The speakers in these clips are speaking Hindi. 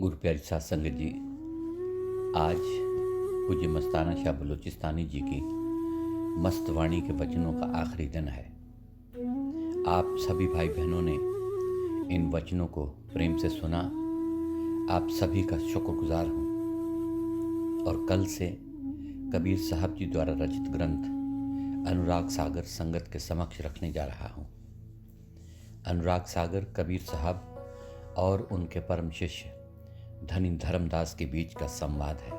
गुरु प्यारी साध संगत जी, आज पूज्य मस्ताना शाह बलूचिस्तानी जी की मस्त वाणी के वचनों का आखिरी दिन है। आप सभी भाई बहनों ने इन वचनों को प्रेम से सुना। आप सभी का शुक्रगुजार हूँ। और कल से कबीर साहब जी द्वारा रचित ग्रंथ अनुराग सागर संगत के समक्ष रखने जा रहा हूँ। अनुराग सागर कबीर साहब और उनके परम शिष्य धनी धर्मदास के बीच का संवाद है।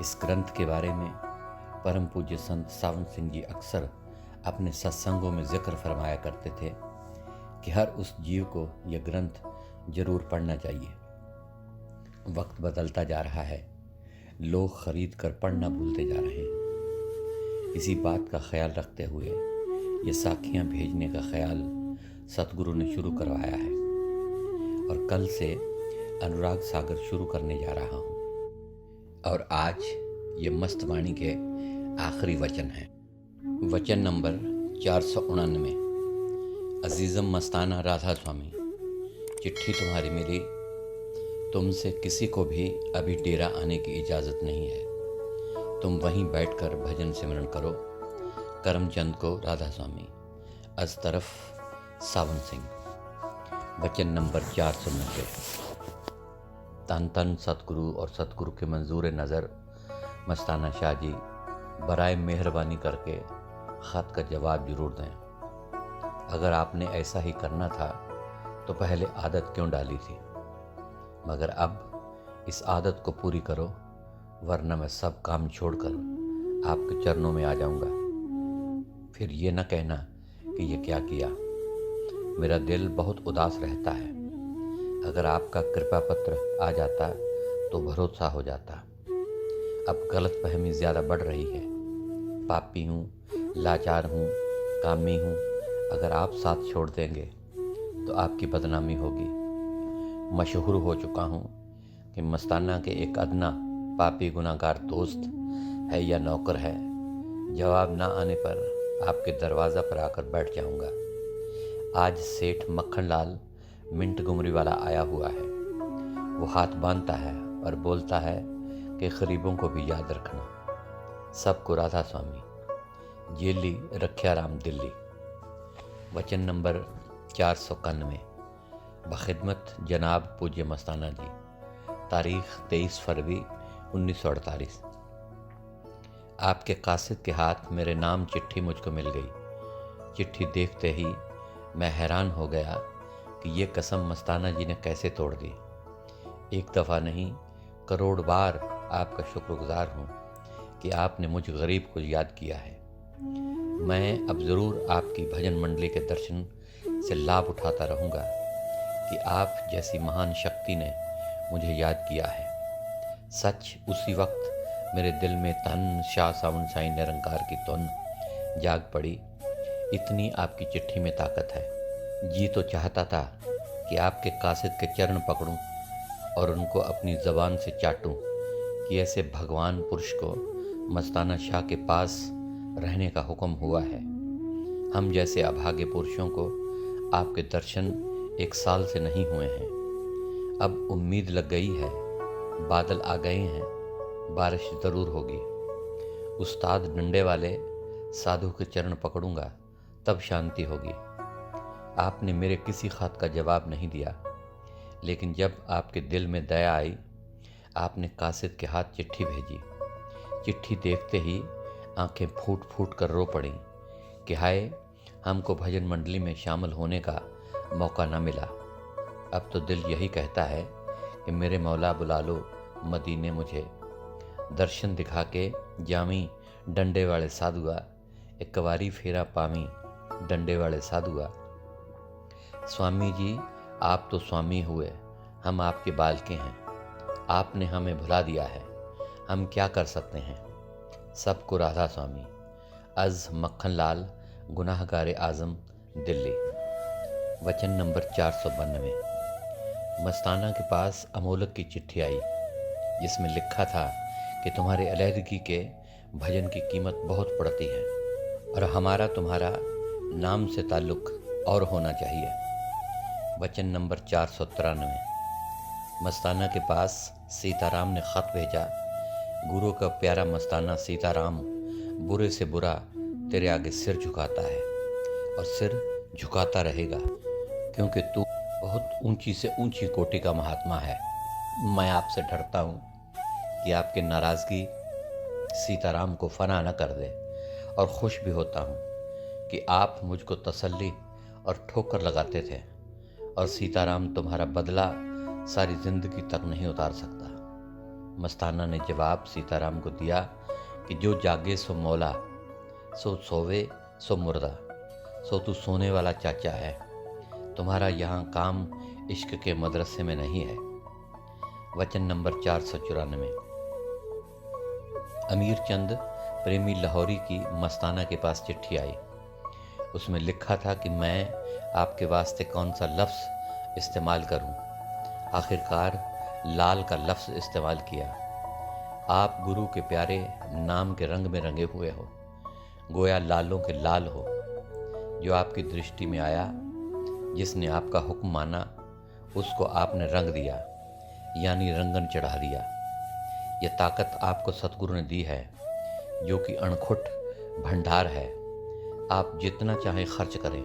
इस ग्रंथ के बारे में परम पूज्य संत सावन सिंह जी अक्सर अपने सत्संगों में जिक्र फरमाया करते थे कि हर उस जीव को यह ग्रंथ जरूर पढ़ना चाहिए। वक्त बदलता जा रहा है, लोग खरीद कर पढ़ना भूलते जा रहे हैं। इसी बात का ख्याल रखते हुए ये साखियाँ भेजने का ख्याल सतगुरु ने शुरू करवाया है और कल से अनुराग सागर शुरू करने जा रहा हूँ। और आज ये मस्त वाणी के आखिरी वचन हैं। वचन नंबर 499। अजीज़म मस्ताना राधा स्वामी, चिट्ठी तुम्हारी मिली। तुमसे किसी को भी अभी डेरा आने की इजाज़त नहीं है। तुम वहीं बैठकर भजन सिमरन करो। करमचंद को राधा स्वामी। अज तरफ सावन सिंह। वचन नंबर 490। तन तन सतगुरु और सतगुरु के मंजूर नज़र मस्ताना शाह जी, बराए मेहरबानी करके ख़त का जवाब ज़रूर दें। अगर आपने ऐसा ही करना था तो पहले आदत क्यों डाली थी? मगर अब इस आदत को पूरी करो, वरना मैं सब काम छोड़कर आपके चरणों में आ जाऊंगा। फिर ये न कहना कि ये क्या किया। मेरा दिल बहुत उदास रहता है। अगर आपका कृपा पत्र आ जाता तो भरोसा हो जाता। अब गलत फहमी ज़्यादा बढ़ रही है। पापी हूँ, लाचार हूँ, कामी हूँ। अगर आप साथ छोड़ देंगे तो आपकी बदनामी होगी। मशहूर हो चुका हूँ कि मस्ताना के एक अदना पापी गुनाहगार दोस्त है या नौकर है। जवाब ना आने पर आपके दरवाज़ा पर आकर बैठ जाऊँगा। आज सेठ मक्खन लाल मिंट गुमरी वाला आया हुआ है। वो हाथ बांधता है और बोलता है कि गरीबों को भी याद रखना। सबको राधा स्वामी। जेली रखियाराम दिल्ली। वचन नंबर 491। बखिदमत जनाब पूज्य मस्ताना जी। तारीख 23 फरवरी 1948। आपके कासिद के हाथ मेरे नाम चिट्ठी मुझको मिल गई। चिट्ठी देखते ही मैं हैरान हो गया कि ये कसम मस्ताना जी ने कैसे तोड़ दी। एक दफ़ा नहीं, करोड़ बार आपका शुक्रगुजार हूँ कि आपने मुझ गरीब को याद किया है। मैं अब ज़रूर आपकी भजन मंडली के दर्शन से लाभ उठाता रहूँगा कि आप जैसी महान शक्ति ने मुझे याद किया है। सच उसी वक्त मेरे दिल में तन शाह सावन साईं निरंकार की तुन जाग पड़ी। इतनी आपकी चिट्ठी में ताकत है। जी तो चाहता था कि आपके कासिद के चरण पकड़ूं और उनको अपनी ज़बान से चाटूं कि ऐसे भगवान पुरुष को मस्ताना शाह के पास रहने का हुक्म हुआ है। हम जैसे अभागे पुरुषों को आपके दर्शन 1 साल से नहीं हुए हैं। अब उम्मीद लग गई है, बादल आ गए हैं, बारिश ज़रूर होगी। उस्ताद डंडे वाले साधु के चरण पकड़ूंगा, तब शांति होगी। आपने मेरे किसी ख़त का जवाब नहीं दिया, लेकिन जब आपके दिल में दया आई, आपने कासिद के हाथ चिट्ठी भेजी। चिट्ठी देखते ही आंखें फूट फूट कर रो पड़ीं कि हाय, हमको भजन मंडली में शामिल होने का मौका न मिला। अब तो दिल यही कहता है कि मेरे मौला बुला लो मदीने मुझे। दर्शन दिखा के जामी डंडे वाले साधुआ, एक कवारी फेरा पामी डंडे वाले साधुआ। स्वामी जी, आप तो स्वामी हुए, हम आपके बालके हैं। आपने हमें भुला दिया है, हम क्या कर सकते हैं। सबको राधा स्वामी। अज मक्खन लाल, गुनाहगार आज़म, दिल्ली। वचन नंबर 492। मस्ताना के पास अमोलक की चिट्ठी आई जिसमें लिखा था कि तुम्हारे अलहदगी के भजन की कीमत बहुत पड़ती है और हमारा तुम्हारा नाम से ताल्लुक़ और होना चाहिए। वचन नंबर 493। मस्ताना के पास सीताराम ने खत भेजा। गुरु का प्यारा मस्ताना सीताराम बुरे से बुरा तेरे आगे सिर झुकाता है और सिर झुकाता रहेगा, क्योंकि तू बहुत ऊंची से ऊंची कोटि का महात्मा है। मैं आपसे डरता हूँ कि आपकी नाराज़गी सीताराम को फना न कर दे, और खुश भी होता हूँ कि आप मुझको तसल्ली और ठोकर लगाते थे, और सीताराम तुम्हारा बदला सारी जिंदगी तक नहीं उतार सकता। मस्ताना ने जवाब सीताराम को दिया कि जो जागे सो मौला, सो सोवे सो मुर्दा, सो तू सोने वाला चाचा है। तुम्हारा यहाँ काम इश्क के मदरसे में नहीं है। वचन नंबर 494। अमीर चंद प्रेमी लाहौरी की मस्ताना के पास चिट्ठी आई। उसमें लिखा था कि मैं आपके वास्ते कौन सा लफ्ज़ इस्तेमाल करूं। आखिरकार लाल का लफ्ज़ इस्तेमाल किया। आप गुरु के प्यारे नाम के रंग में रंगे हुए हो, गोया लालों के लाल हो। जो आपकी दृष्टि में आया, जिसने आपका हुक्म माना, उसको आपने रंग दिया, यानी रंगन चढ़ा दिया। यह ताकत आपको सतगुरु ने दी है, जो कि अणखुट भंडार है। आप जितना चाहें खर्च करें।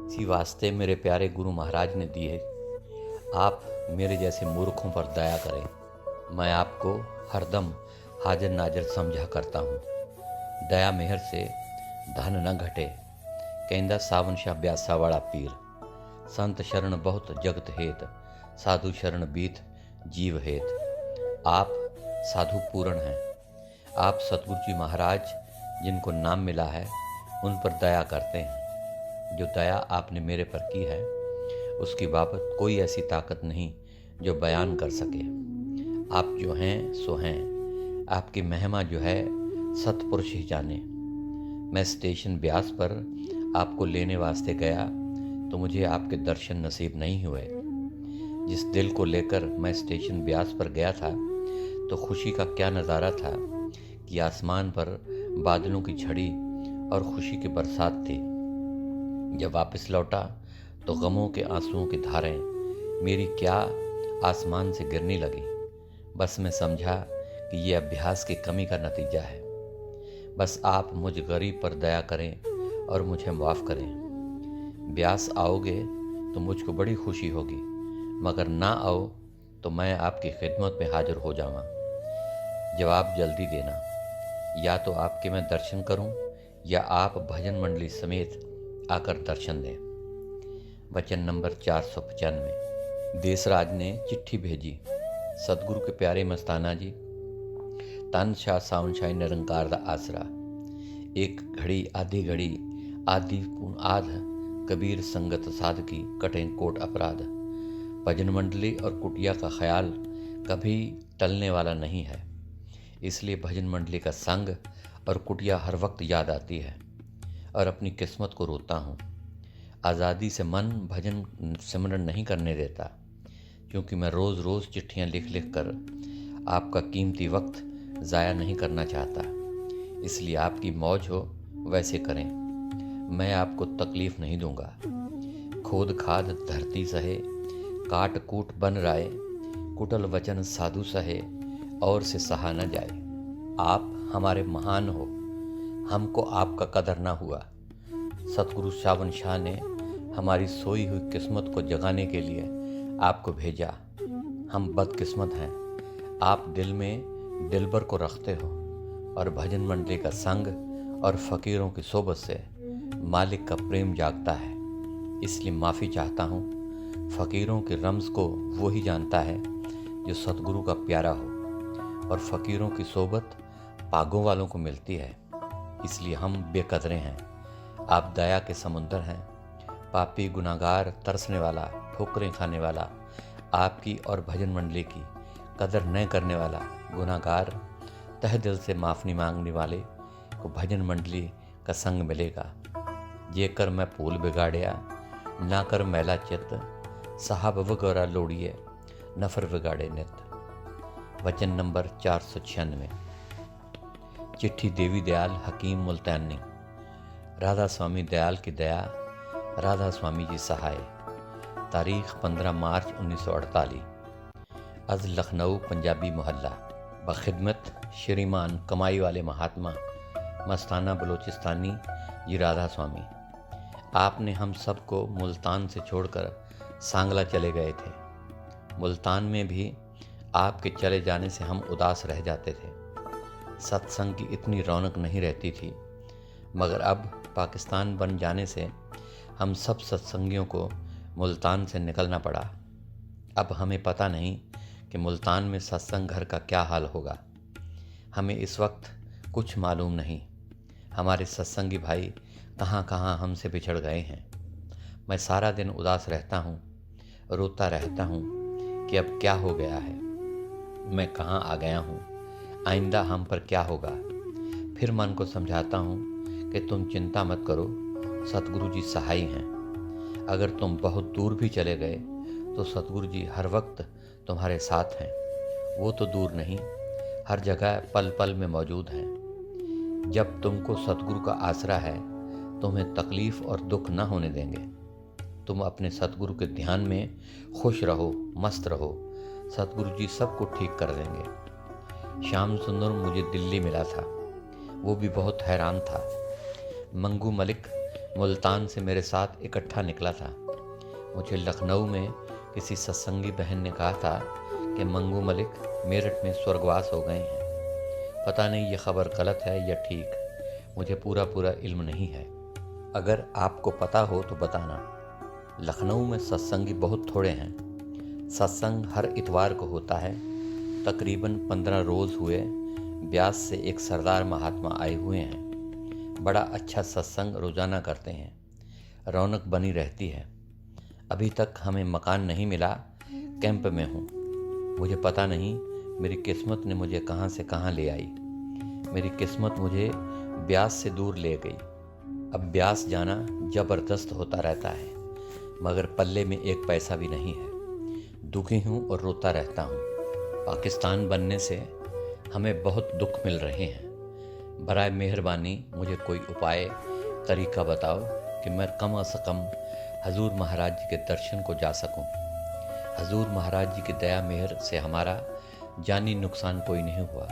इसी वास्ते मेरे प्यारे गुरु महाराज ने दिए। आप मेरे जैसे मूर्खों पर दया करें। मैं आपको हरदम हाजिर नाजिर समझा करता हूँ। दया मेहर से धन न घटे, कहंदा सावन शाह ब्यासा वाला पीर। संत शरण बहुत जगत हेत, साधु शरण बीत जीव हेत। आप साधु पूर्ण हैं। आप सतगुरु जी महाराज जिनको नाम मिला है, उन पर दया करते हैं। जो दया आपने मेरे पर की है, उसकी बाबत कोई ऐसी ताकत नहीं जो बयान कर सके। आप जो हैं सो हैं। आपकी महिमा जो है सतपुरुष ही जाने। मैं स्टेशन ब्यास पर आपको लेने वास्ते गया तो मुझे आपके दर्शन नसीब नहीं हुए। जिस दिल को लेकर मैं स्टेशन ब्यास पर गया था, तो खुशी का क्या नज़ारा था कि आसमान पर बादलों की छड़ी और खुशी की बरसात थी। जब वापस लौटा तो गमों के आंसुओं की धारें मेरी क्या आसमान से गिरने लगी। बस मैं समझा कि ये अभ्यास की कमी का नतीजा है। बस आप मुझ गरीब पर दया करें और मुझे माफ़ करें। ब्यास आओगे तो मुझको बड़ी खुशी होगी, मगर ना आओ तो मैं आपकी खिदमत में हाजिर हो जाऊँगा। जवाब जल्दी देना, या तो आपके मैं दर्शन करूं, या आप भजन मंडली समेत आकर दर्शन दें। वचन नंबर 495। देसराज ने चिट्ठी भेजी। सतगुरु के प्यारे मस्ताना जी, तन शाह सावन शाही निरंकार दा आसरा। एक घड़ी आधी घड़ी आदि आध, कबीर संगत साधकी कटें कोट अपराध। भजन मंडली और कुटिया का ख्याल कभी टलने वाला नहीं है, इसलिए भजन मंडली का संग और कुटिया हर वक्त याद आती है और अपनी किस्मत को रोता हूँ। आज़ादी से मन भजन सिमरन नहीं करने देता, क्योंकि मैं रोज़ रोज़ चिट्ठियाँ लिख लिख कर आपका कीमती वक्त ज़ाया नहीं करना चाहता। इसलिए आपकी मौज हो वैसे करें, मैं आपको तकलीफ़ नहीं दूंगा। खोद खाद धरती सहे, काट कूट बन राय, कुटल वचन साधु सहे, और से सहा न जाए। आप हमारे महान हो, हमको आपका कदर ना हुआ। सतगुरु सावन शाह ने हमारी सोई हुई किस्मत को जगाने के लिए आपको भेजा। हम बदकिस्मत हैं। आप दिल में दिलबर को रखते हो, और भजन मंडली का संग और फ़कीरों की सोबत से मालिक का प्रेम जागता है। इसलिए माफ़ी चाहता हूँ। फ़कीरों के रम्ज़ को वो ही जानता है जो सतगुरु का प्यारा हो, और फ़कीरों की सोबत पागों वालों को मिलती है। इसलिए हम बेकदरे हैं। आप दया के समुंदर हैं। पापी गुनाहगार तरसने वाला, ठोकरें खाने वाला, आपकी और भजन मंडली की कदर न करने वाला गुनाहगार, तह दिल से माफ़ी मांगने वाले को भजन मंडली का संग मिलेगा। ये कर मैं फूल बिगाड़िया, ना कर मैला चित्त, साहब वगैरह लोड़िए, नफर बिगाड़े नित। वचन नंबर 496। चिट्ठी देवी दयाल हकीम मुल्तानी। राधा स्वामी दयाल की दया, राधा स्वामी जी सहाय। तारीख 15 मार्च 1948। अज लखनऊ पंजाबी मोहल्ला बखिदमत श्रीमान कमाई वाले महात्मा मस्ताना बलोचिस्तानी जी राधा स्वामी। आपने हम सबको मुल्तान से छोड़कर सांगला चले गए थे। मुल्तान में भी आपके चले जाने से हम उदास रह जाते थे। सत्संग की इतनी रौनक नहीं रहती थी, मगर अब पाकिस्तान बन जाने से हम सब सत्संगियों को मुल्तान से निकलना पड़ा। अब हमें पता नहीं कि मुल्तान में सत्संग घर का क्या हाल होगा। हमें इस वक्त कुछ मालूम नहीं। हमारे सत्संगी भाई कहाँ कहाँ हमसे बिछड़ गए हैं। मैं सारा दिन उदास रहता हूँ, रोता रहता हूँ कि अब क्या हो गया है, मैं कहाँ आ गया हूँ, आइंदा हम पर क्या होगा। फिर मन को समझाता हूँ कि तुम चिंता मत करो, सतगुरु जी सहाय हैं। अगर तुम बहुत दूर भी चले गए तो सतगुरु जी हर वक्त तुम्हारे साथ हैं। वो तो दूर नहीं, हर जगह पल पल में मौजूद हैं। जब तुमको सतगुरु का आसरा है, तुम्हें तकलीफ़ और दुख न होने देंगे। तुम अपने सतगुरु के ध्यान में खुश रहो, मस्त रहो, सतगुरु जी सबको ठीक कर देंगे। श्याम सुंदर मुझे दिल्ली मिला था, वो भी बहुत हैरान था। मंगू मलिक मुल्तान से मेरे साथ इकट्ठा निकला था। मुझे लखनऊ में किसी सत्संगी बहन ने कहा था कि मंगू मलिक मेरठ में स्वर्गवास हो गए हैं। पता नहीं ये खबर गलत है या ठीक, मुझे पूरा इल्म नहीं है। अगर आपको पता हो तो बताना। लखनऊ में सत्संगी बहुत थोड़े हैं। सत्संग हर इतवार को होता है। तकरीबन 15 रोज़ हुए ब्यास से एक सरदार महात्मा आए हुए हैं। बड़ा अच्छा सत्संग रोज़ाना करते हैं, रौनक बनी रहती है। अभी तक हमें मकान नहीं मिला, कैंप में हूँ। मुझे पता नहीं मेरी किस्मत ने मुझे कहाँ से कहाँ ले आई। मेरी किस्मत मुझे ब्यास से दूर ले गई। अब ब्यास जाना ज़बरदस्त होता रहता है, मगर पल्ले में एक पैसा भी नहीं है। दुखी हूँ और रोता रहता हूँ। पाकिस्तान बनने से हमें बहुत दुख मिल रहे हैं। बराए मेहरबानी मुझे कोई उपाय तरीका बताओ कि मैं कम से कम हजूर महाराज जी के दर्शन को जा सकूं। हजूर महाराज जी की दया मेहर से हमारा जानी नुकसान कोई नहीं हुआ।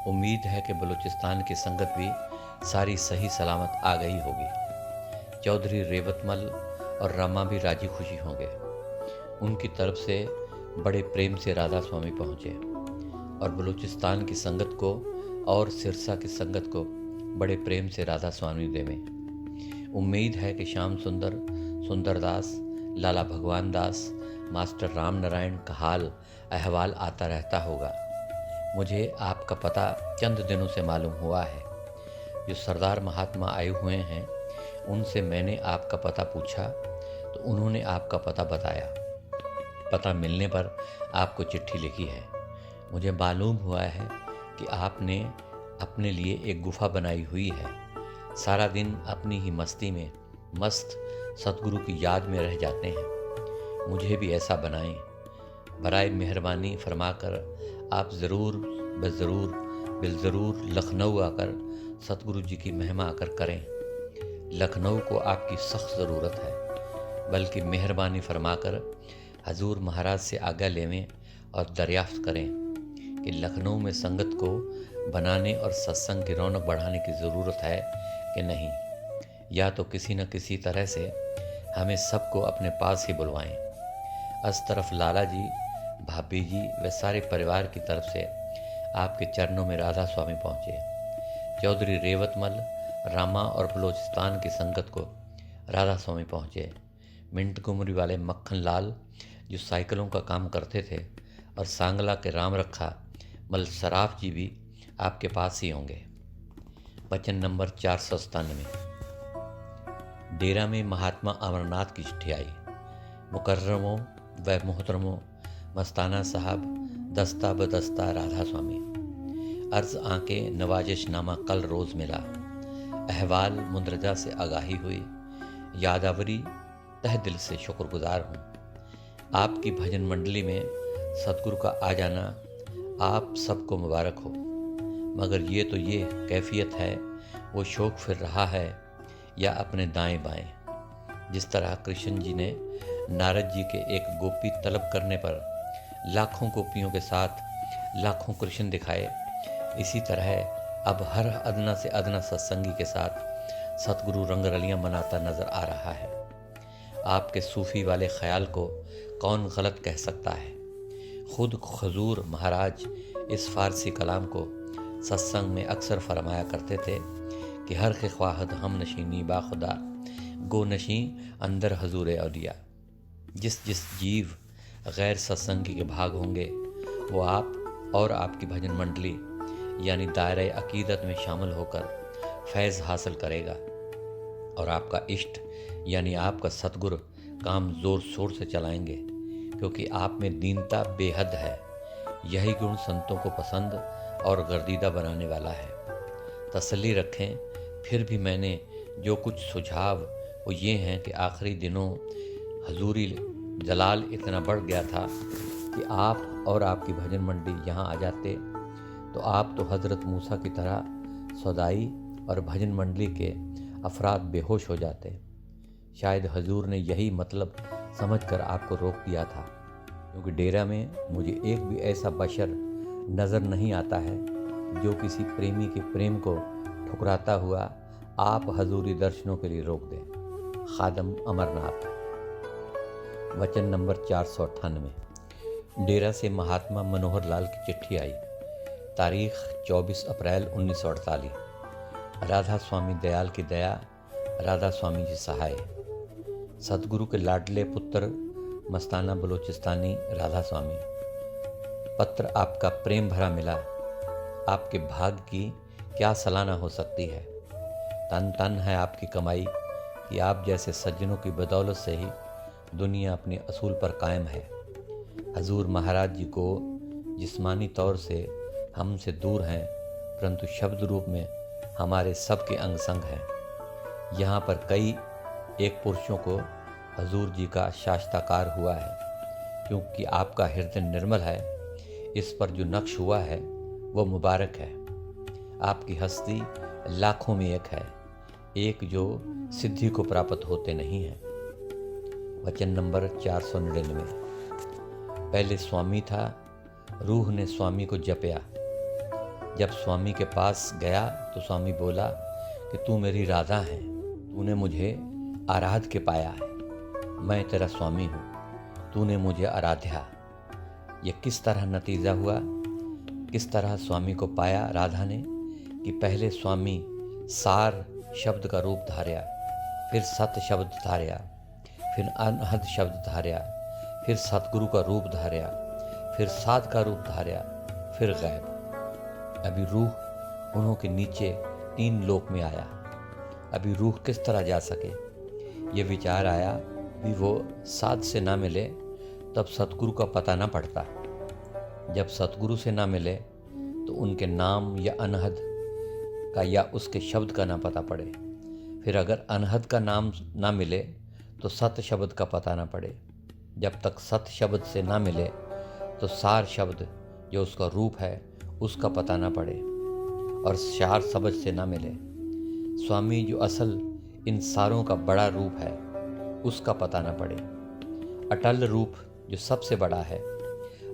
उम्मीद है कि बलूचिस्तान की संगत भी सारी सही सलामत आ गई होगी। चौधरी रेवतमल और रमा भी राजी खुशी होंगे। उनकी तरफ से बड़े प्रेम से राधा स्वामी पहुँचे और बलूचिस्तान की संगत को और सिरसा की संगत को बड़े प्रेम से राधा स्वामी देवें। उम्मीद है कि श्याम सुंदर, सुंदरदास, लाला भगवान दास, मास्टर राम नारायण का हाल अहवाल आता रहता होगा। मुझे आपका पता चंद दिनों से मालूम हुआ है। जो सरदार महात्मा आए हुए हैं, उनसे मैंने आपका पता पूछा तो उन्होंने आपका पता बताया। पता मिलने पर आपको चिट्ठी लिखी है। मुझे मालूम हुआ है कि आपने अपने लिए एक गुफा बनाई हुई है। सारा दिन अपनी ही मस्ती में मस्त सतगुरु की याद में रह जाते हैं। मुझे भी ऐसा बनाएं। बराए मेहरबानी फरमाकर आप ज़रूर बिलज़रूर लखनऊ आकर सतगुरु जी की महिमा आकर करें। लखनऊ को आपकी सख्त ज़रूरत है। बल्कि मेहरबानी फरमाकर हजूर महाराज से आज्ञा लेवें और दरियाफ्त करें कि लखनऊ में संगत को बनाने और सत्संग की रौनक बढ़ाने की ज़रूरत है कि नहीं, या तो किसी न किसी तरह से हमें सबको अपने पास ही बुलवाएं। इस तरफ लाला जी, भाभी जी व सारे परिवार की तरफ से आपके चरणों में राधा स्वामी पहुँचे। चौधरी रेवतमल, रामा और बलूचिस्तान की संगत को राधा स्वामी पहुँचे। मिंट कुमरी वाले मक्खन लाल जो साइकिलों का काम करते थे और सांगला के राम रखा मल सराफ जी भी आपके पास ही होंगे। वचन नंबर 497। डेरा में महात्मा अमरनाथ की चिट्ठी आई। मुकर्रमों व मोहतरमों, मस्ताना साहब, दस्ता बदस्ता राधा स्वामी। अर्ज आके नवाजिशनामा कल रोज़ मिला। अहवाल मुंदरजा से आगाही हुई। यादावरी तह दिल से शुक्रगुजार हूँ। आपकी भजन मंडली में सतगुरु का आ जाना आप सबको मुबारक हो। मगर ये कैफियत है, वो शौक फिर रहा है या अपने दाएं बाएं। जिस तरह कृष्ण जी ने नारद जी के एक गोपी तलब करने पर लाखों गोपियों के साथ लाखों कृष्ण दिखाए, इसी तरह अब हर अदना से अदना सत्संगी के साथ सतगुरु रंगरलियां मनाता नजर आ रहा है। आपके सूफी वाले ख्याल को कौन गलत कह सकता है। खुद हजूर महाराज इस फारसी कलाम को सत्संग में अक्सर फरमाया करते थे कि हर के ख्वाहद हम नशीनी बाखुदा गो नशी अंदर हजूर औलिया। जिस जिस जीव गैर सत्संगी के भाग होंगे वो आप और आपकी भजन मंडली यानी दायरे अकीदत में शामिल होकर फैज़ हासिल करेगा और आपका इष्ट यानी आपका सतगुरु काम ज़ोर शोर से चलाएंगे, क्योंकि आप में दीनता बेहद है। यही गुण संतों को पसंद और गर्दीदा बनाने वाला है। तसल्ली रखें, फिर भी मैंने जो कुछ सुझाव वो ये हैं कि आखिरी दिनों हजूरी जलाल इतना बढ़ गया था कि आप और आपकी भजन मंडली यहाँ आ जाते तो आप तो हज़रत मूसा की तरह सौदाई और भजन मंडली के अफराद बेहोश हो जाते। शायद हजूर ने यही मतलब समझकर आपको रोक दिया था, क्योंकि डेरा में मुझे एक भी ऐसा बशर नज़र नहीं आता है जो किसी प्रेमी के प्रेम को ठुकराता हुआ आप हजूरी दर्शनों के लिए रोक दें। खादम अमरनाथ। वचन नंबर 498। डेरा से महात्मा मनोहर लाल की चिट्ठी आई। तारीख 24 अप्रैल 1948। राधा स्वामी दयाल की दया, राधा स्वामी जी सहाय। सतगुरु के लाडले पुत्र मस्ताना बलोचिस्तानी राधा स्वामी। पत्र आपका प्रेम भरा मिला। आपके भाग्य की क्या सलाहना हो सकती है। तन तन है आपकी कमाई कि आप जैसे सज्जनों की बदौलत से ही दुनिया अपने असूल पर कायम है। हजूर महाराज जी को जिस्मानी तौर से हमसे दूर हैं, परंतु शब्द रूप में हमारे सबके अंग संग हैं। यहाँ पर कई एक पुरुषों को हजूर जी का शास्ताकार हुआ है, क्योंकि आपका हृदय निर्मल है। इस पर जो नक्श हुआ है वो मुबारक है। आपकी हस्ती लाखों में एक है, एक जो सिद्धि को प्राप्त होते नहीं हैं। वचन नंबर 499। पहले स्वामी था, रूह ने स्वामी को जपया। जब स्वामी के पास गया तो स्वामी बोला कि तू मेरी राधा है, तूने मुझे आराध के पाया है। मैं तेरा स्वामी हूँ, तूने मुझे आराध्या। ये किस तरह नतीजा हुआ, किस तरह स्वामी को पाया राधा ने, कि पहले स्वामी सार शब्द का रूप धार्या, फिर सत शब्द धार्या, फिर अनहद शब्द धार्या, फिर सतगुरु का रूप धार्या, फिर साध का रूप धार्या, फिर गैब। अभी रूह उन्हों के नीचे 3 लोक में आया। अभी रूह किस तरह जा सके, ये विचार आया भी वो साध से ना मिले तब सतगुरु का पता ना पड़ता। जब सतगुरु से ना मिले तो उनके नाम या अनहद का या उसके शब्द का ना पता पड़े। फिर अगर अनहद का नाम ना मिले तो सत शब्द का पता ना पड़े। जब तक सत शब्द से ना मिले तो सार शब्द जो उसका रूप है उसका पता ना पड़े, और शार शब्द से ना मिले स्वामी जो असल इन सारों का बड़ा रूप है उसका पता ना पड़े। अटल रूप जो सबसे बड़ा है,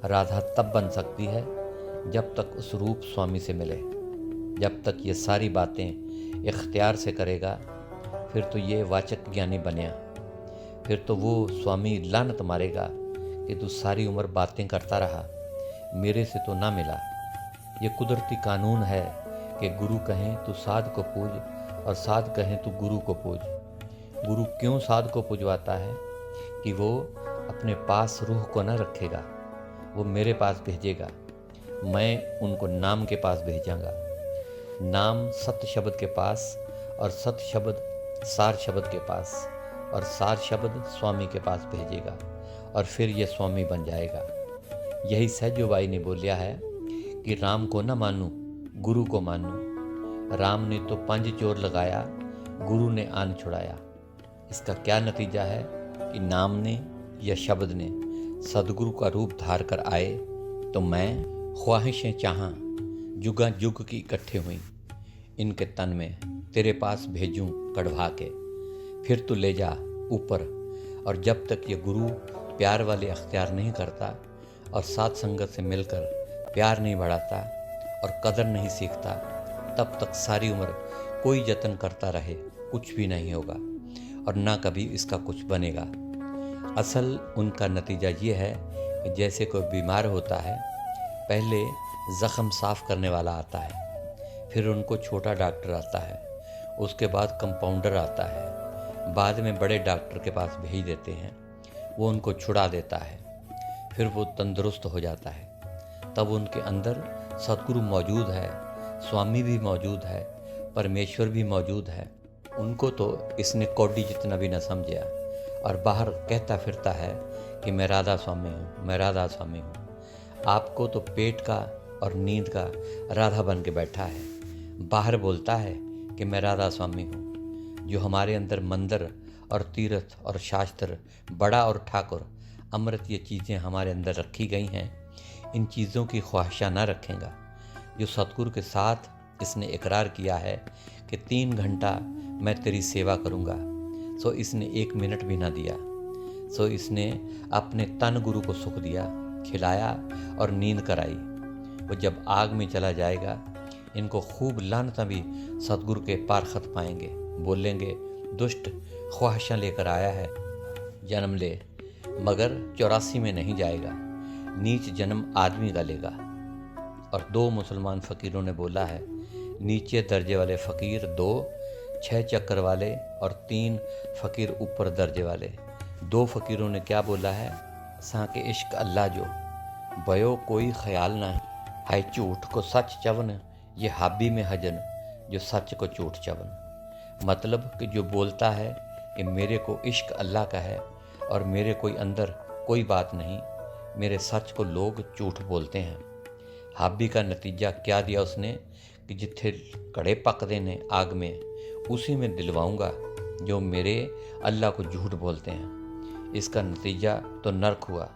राधा तब बन सकती है जब तक उस रूप स्वामी से मिले। जब तक ये सारी बातें इख्तियार से करेगा फिर तो ये वाचक ज्ञानी बनिया। फिर तो वो स्वामी लानत मारेगा कि तू सारी उम्र बातें करता रहा, मेरे से तो ना मिला। ये कुदरती कानून है कि गुरु कहें तू साध को पूज और साध कहें तू गुरु को पूज। गुरु क्यों साध को पूजवाता है कि वो अपने पास रूह को न रखेगा, वो मेरे पास भेजेगा, मैं उनको नाम के पास भेजांगा। नाम सत्य शब्द के पास और सत्य शब्द सार शब्द के पास और सार शब्द स्वामी के पास भेजेगा और फिर ये स्वामी बन जाएगा। यही सहजोबाई ने बोलिया है कि राम को न मानूं गुरु को मानूं। राम ने तो 5 चोर लगाया, गुरु ने आन छुड़ाया। इसका क्या नतीजा है कि नाम ने या शब्द ने सदगुरु का रूप धार कर आए तो मैं ख्वाहिशें चाहा जुगा जुग की इकट्ठे हुई, इनके तन में तेरे पास भेजूं कढ़वा के, फिर तू ले जा ऊपर। और जब तक ये गुरु प्यार वाले अख्तियार नहीं करता और साथ संगत से मिलकर प्यार नहीं बढ़ाता और कदर नहीं सीखता, तब तक सारी उम्र कोई जतन करता रहे कुछ भी नहीं होगा और ना कभी इसका कुछ बनेगा। असल उनका नतीजा ये है कि जैसे कोई बीमार होता है, पहले ज़ख़म साफ़ करने वाला आता है, फिर उनको छोटा डॉक्टर आता है, उसके बाद कंपाउंडर आता है, बाद में बड़े डॉक्टर के पास भेज देते हैं, वो उनको छुड़ा देता है, फिर वो तंदुरुस्त हो जाता है। तब उनके अंदर सद्गुरु मौजूद है, स्वामी भी मौजूद है, परमेश्वर भी मौजूद है। उनको तो इसने कौड़ी जितना भी न समझा और बाहर कहता फिरता है कि मैं राधा स्वामी हूँ, मैं राधा स्वामी हूँ। आपको तो पेट का और नींद का राधा बन के बैठा है, बाहर बोलता है कि मैं राधा स्वामी हूँ। जो हमारे अंदर मंदिर और तीर्थ और शास्त्र, बड़ा और ठाकुर, अमृत, ये चीज़ें हमारे अंदर रखी गई हैं, इन चीज़ों की ख्वाहिशा न रखेगा। जो सतगुरु के साथ इसने इकरार किया है कि 3 घंटा मैं तेरी सेवा करूँगा, सो इसने 1 मिनट भी ना दिया। सो इसने अपने तन गुरु को सुख दिया, खिलाया और नींद कराई। वो जब आग में चला जाएगा, इनको खूब लानता भी सतगुरु के पारखत पाएंगे। बोलेंगे दुष्ट ख्वाहिशां लेकर आया है, जन्म ले, मगर 84 में नहीं जाएगा, नीच जन्म आदमी का लेगा। और 2 मुसलमान फ़कीरों ने बोला है, नीचे दर्जे वाले फ़कीर 2, 6 चक्कर वाले और 3 फ़कीर ऊपर दर्जे वाले। 2 फ़कीरों ने क्या बोला है, साके इश्क अल्लाह जो बयो कोई ख्याल ना है झूठ को सच चवन, ये हाबी में हजन जो सच को झूठ चवन। मतलब कि जो बोलता है कि मेरे को इश्क अल्लाह का है और मेरे कोई अंदर कोई बात नहीं, मेरे सच को लोग झूठ बोलते हैं। हाबी का नतीजा क्या दिया उसने कि जिथे कड़े पकदे ने आग में, उसी में दिलवाऊंगा जो मेरे अल्लाह को झूठ बोलते हैं। इसका नतीजा तो नरक हुआ।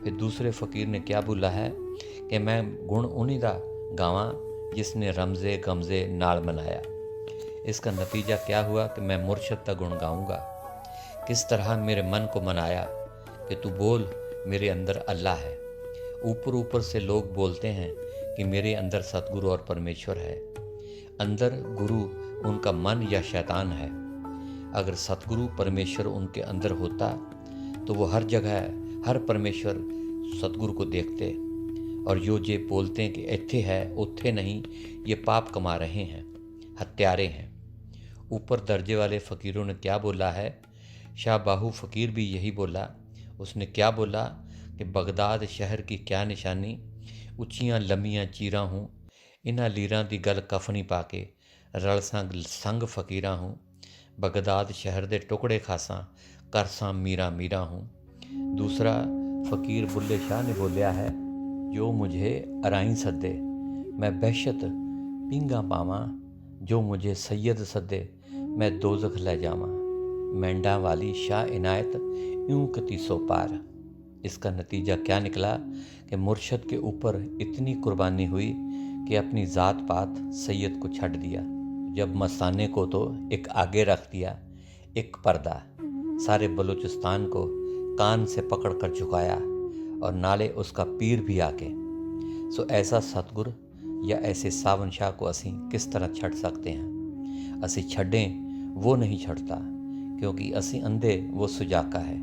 फिर दूसरे फ़कीर ने क्या बोला है कि मैं गुण उन्हीं दा गावां जिसने रमज़े गमज़े नाल मनाया। इसका नतीजा क्या हुआ कि मैं मुर्शद का गुण गाऊंगा। किस तरह मेरे मन को मनाया कि तू बोल मेरे अंदर अल्लाह है। ऊपर ऊपर से लोग बोलते हैं कि मेरे अंदर सतगुरु और परमेश्वर है, अंदर गुरु उनका मन या शैतान है। अगर सतगुरु परमेश्वर उनके अंदर होता तो वो हर जगह हर परमेश्वर सतगुरु को देखते। और जो ये बोलते हैं कि इत्थे है उत्थे नहीं, ये पाप कमा रहे हैं, हत्यारे हैं। ऊपर दर्जे वाले फ़कीरों ने क्या बोला है, शाह बाहू फ़कीर भी यही बोला। उसने क्या बोला कि बगदाद शहर की क्या निशानी, उच्चियां लम्मियां चीरां हूँ, इन्हां लीरां दी गल कफनी पाके रलसां संग फ़कीरां हूँ। बगदाद शहर दे टुकड़े खासां करसां मीरा मीरा हूँ। दूसरा फ़कीर बुल्ले शाह ने बोलिया है, जो मुझे अराई सदे मैं बहशत पिंगा पावां, जो मुझे सैयद सदे मैं दोज़ख ले जावां। मेंढा वाली शाह इनायत यूं कती सो पार। इसका नतीजा क्या निकला कि मुर्शद के ऊपर इतनी कुर्बानी हुई कि अपनी ज़ात पात सैयद को छੱਡ दिया। जब मस्ताने को तो एक आगे रख दिया, एक पर्दा, सारे बलूचिस्तान को कान से पकड़ कर झुकाया और नाले उसका पीर भी आके। सो ऐसा सतगुर या ऐसे सावन शाह को असी किस तरह छੱਡ सकते हैं। असी छड्डें वो नहीं छड़ता, क्योंकि असी अंधे वो सुजाका है।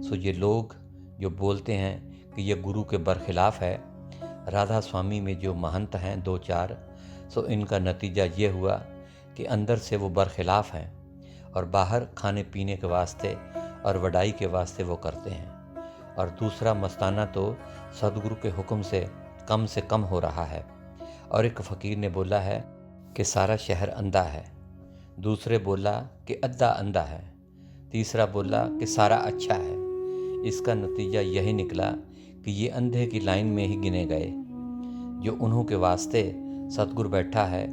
सो ये लोग जो बोलते हैं कि ये गुरु के बरखिलाफ़ है, राधा स्वामी में जो महंत हैं 2-4, सो इनका नतीजा ये हुआ कि अंदर से वो बरखिलाफ़ हैं और बाहर खाने पीने के वास्ते और वडाई के वास्ते वो करते हैं। और दूसरा मस्ताना तो सदगुरु के हुक्म से कम हो रहा है। और एक फ़कीर ने बोला है कि सारा शहर अंधा है, दूसरे बोला कि अद्धा अंधा है, तीसरा बोला कि सारा अच्छा है। इसका नतीजा यही निकला कि ये अंधे की लाइन में ही गिने गए। जो उन्हों के वास्ते सतगुरु बैठा है,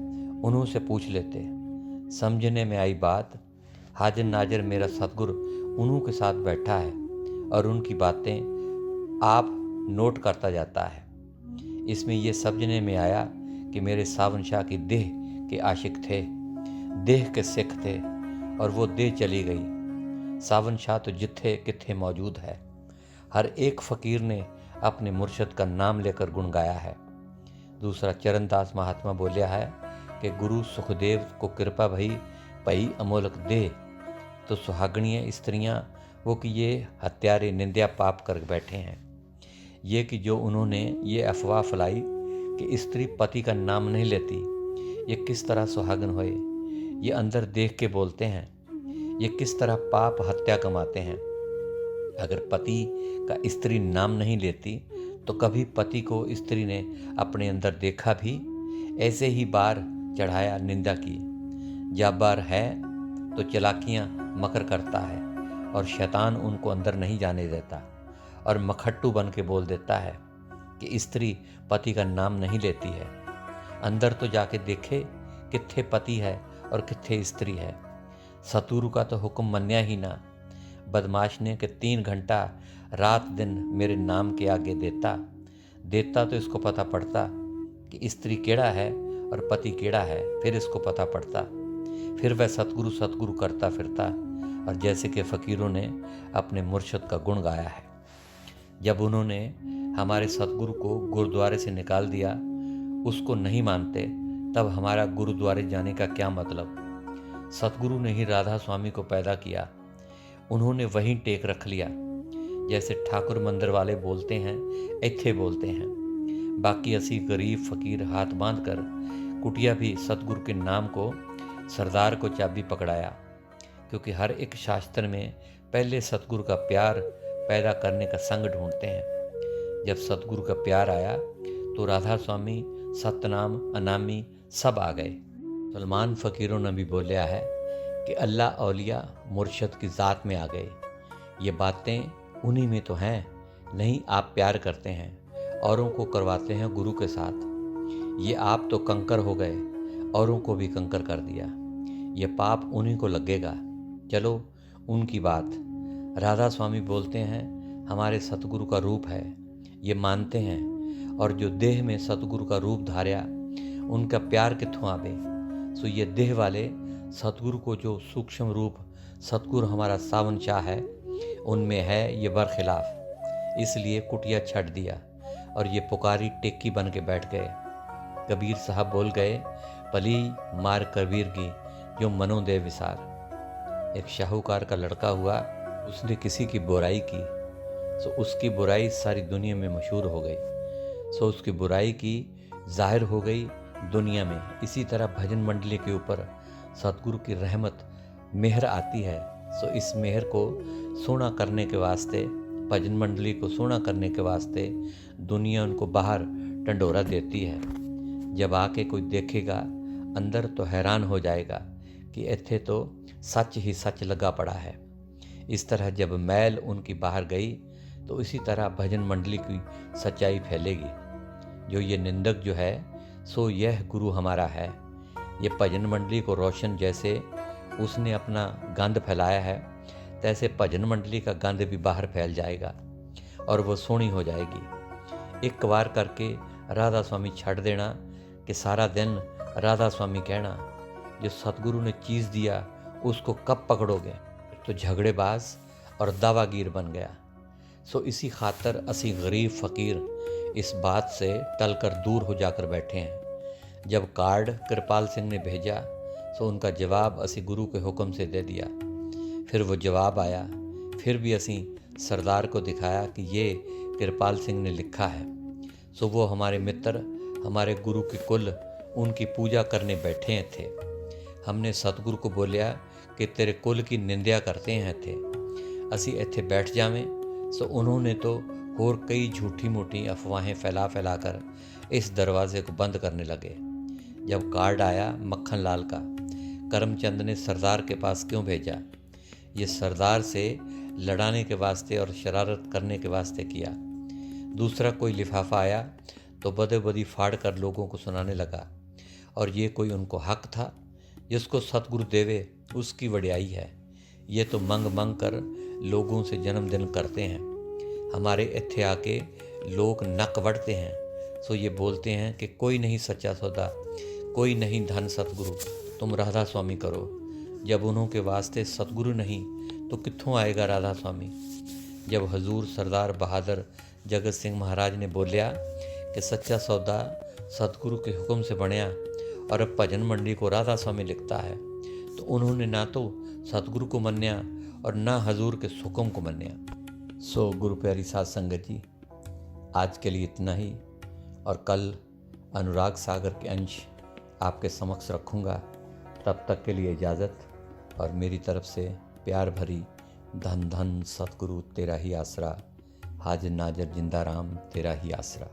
उन्हों से पूछ लेते। समझने में आई बात, हाजिर नाजिर मेरा सतगुरु उन्हों के साथ बैठा है और उनकी बातें आप नोट करता जाता है। इसमें यह समझने में आया कि मेरे सावन शाह की देह के आशिक थे, देह के सिख थे और वो देह चली गई। सावन शाह तो जिथे किथे मौजूद है। हर एक फ़कीर ने अपने मुर्शद का नाम लेकर गुण गाया है। दूसरा, चरणदास महात्मा बोलिया है कि गुरु सुखदेव को कृपा भई पई अमोलक दे। तो सुहागणीय स्त्रियां वो कि ये हत्यारे निंदा पाप कर बैठे हैं। ये कि जो उन्होंने ये अफवाह फैलाई कि स्त्री पति का नाम नहीं लेती, ये किस तरह सुहागन होए। ये अंदर देख के बोलते हैं, ये किस तरह पाप हत्या कमाते हैं। अगर पति का स्त्री नाम नहीं लेती तो कभी पति को स्त्री ने अपने अंदर देखा भी, ऐसे ही बार चढ़ाया निंदा की। जाबार है तो चलाकियां मकर करता है और शैतान उनको अंदर नहीं जाने देता और मखट्टू बन के बोल देता है कि स्त्री पति का नाम नहीं लेती है। अंदर तो जाके देखे कित्थे पति है और कित्थे स्त्री है। सतगुरु का तो हुक्म मन्या ही ना। बदमाश ने कि 3 घंटा रात दिन मेरे नाम के आगे देता तो इसको पता पड़ता कि स्त्री केड़ा है और पति केड़ा है। फिर इसको पता पड़ता, फिर वह सतगुरु करता फिरता। और जैसे कि फ़कीरों ने अपने मुर्शद का गुण गाया है। जब उन्होंने हमारे सतगुरु को गुरुद्वारे से निकाल दिया, उसको नहीं मानते, तब हमारा गुरुद्वारे जाने का क्या मतलब। सतगुरु ने ही राधा स्वामी को पैदा किया, उन्होंने वहीं टेक रख लिया। जैसे ठाकुर मंदिर वाले बोलते हैं, इत्थे बोलते हैं। बाकी असी गरीब फकीर हाथ बांध कर कुटिया भी सतगुरु के नाम को सरदार को चाबी पकड़ाया। क्योंकि हर एक शास्त्र में पहले सतगुरु का प्यार पैदा करने का संग ढूंढते हैं। जब सतगुरु का प्यार आया तो राधा स्वामी, सतनाम, अनामी सब आ गए। सलमान फ़कीरों ने भी बोलिया है कि अल्लाह औलिया मुर्शद की ज़ात में आ गए। ये बातें उन्हीं में तो हैं। नहीं, आप प्यार करते हैं, औरों को करवाते हैं गुरु के साथ। ये आप तो कंकर हो गए, औरों को भी कंकर कर दिया। ये पाप उन्हीं को लगेगा। चलो उनकी बात। राधा स्वामी बोलते हैं हमारे सतगुरु का रूप है, ये मानते हैं। और जो देह में सतगुरु का रूप धार्या, उनका प्यार कित्थों आवे। सो ये देह वाले सतगुरु को जो सूक्ष्म रूप सतगुरु हमारा सावन शाह है, उनमें है ये बरखिलाफ। इसलिए कुटिया छट दिया और ये पुकारी टेक्की बन के बैठ गए। कबीर साहब बोल गए, पली मार कबीर की जो मनो दे विसार। एक शाहूकार का लड़का हुआ, उसने किसी की बुराई की, सो उसकी बुराई सारी दुनिया में मशहूर हो गई। सो उसकी बुराई की जाहिर हो गई दुनिया में। इसी तरह भजन मंडली के ऊपर सतगुरु की रहमत मेहर आती है। सो इस मेहर को सोना करने के वास्ते, भजन मंडली को सोना करने के वास्ते दुनिया उनको बाहर टंडोरा देती है। जब आके कोई देखेगा अंदर तो हैरान हो जाएगा कि इत्थे तो सच ही सच लगा पड़ा है। इस तरह जब मैल उनकी बाहर गई तो इसी तरह भजन मंडली की सच्चाई फैलेगी। जो ये निंदक जो है, सो यह गुरु हमारा है। ये भजन मंडली को रोशन जैसे उसने अपना गंध फैलाया है, तैसे भजन मंडली का गंध भी बाहर फैल जाएगा और वो सोनी हो जाएगी। एक बार करके राधा स्वामी छड़ देना कि सारा दिन राधा स्वामी कहना। जो सतगुरु ने चीज़ दिया उसको कब पकड़ोगे, तो झगड़ेबाज और दावागीर बन गया। सो इसी खातर असी गरीब फ़कीर इस बात से टलकर दूर हो जाकर बैठे हैं। जब कार्ड कृपाल सिंह ने भेजा सो उनका जवाब असी गुरु के हुक्म से दे दिया। फिर वो जवाब आया, फिर भी असी सरदार को दिखाया कि ये कृपाल सिंह ने लिखा है। सो वो हमारे मित्र, हमारे गुरु के कुल, उनकी पूजा करने बैठे थे। हमने सतगुरु को बोलिया कि तेरे कुल की निंदा करते हैं थे, असी इत्थे बैठ जावें। सो उन्होंने तो और कई झूठी मूठी अफवाहें फैला कर इस दरवाजे को बंद करने लगे। जब कार्ड आया मक्खन लाल का, करमचंद ने सरदार के पास क्यों भेजा? ये सरदार से लड़ाने के वास्ते और शरारत करने के वास्ते किया। दूसरा कोई लिफाफा आया तो बदे बदी फाड़ कर लोगों को सुनाने लगा। और ये कोई उनको हक था? जिसको सतगुरु देवे उसकी वड्याई है। ये तो मंग कर लोगों से जन्मदिन करते हैं। हमारे इत्थे आके लोग नक वढ़ते हैं। सो ये बोलते हैं कि कोई नहीं सच्चा सौदा, कोई नहीं धन सतगुरु, तुम राधा स्वामी करो। जब उन्हों के वास्ते सतगुरु नहीं तो कित्थों आएगा राधा स्वामी? जब हजूर सरदार बहादुर जगत सिंह महाराज ने बोलिया कि सच्चा सौदा सतगुरु के हुक्म से बनया। और अब भजन मंडली को राधा स्वामी लिखता है तो उन्होंने ना तो सतगुरु को मन्या और ना हजूर के हुक्म को मन्या। सो गुरु प्यारी साध संगत जी, आज के लिए इतना ही। और कल अनुराग सागर के अंश आपके समक्ष रखूँगा। तब तक के लिए इजाज़त और मेरी तरफ से प्यार भरी धन धन सतगुरु तेरा ही आसरा, हाजिर नाजर जिंदा राम तेरा ही आसरा।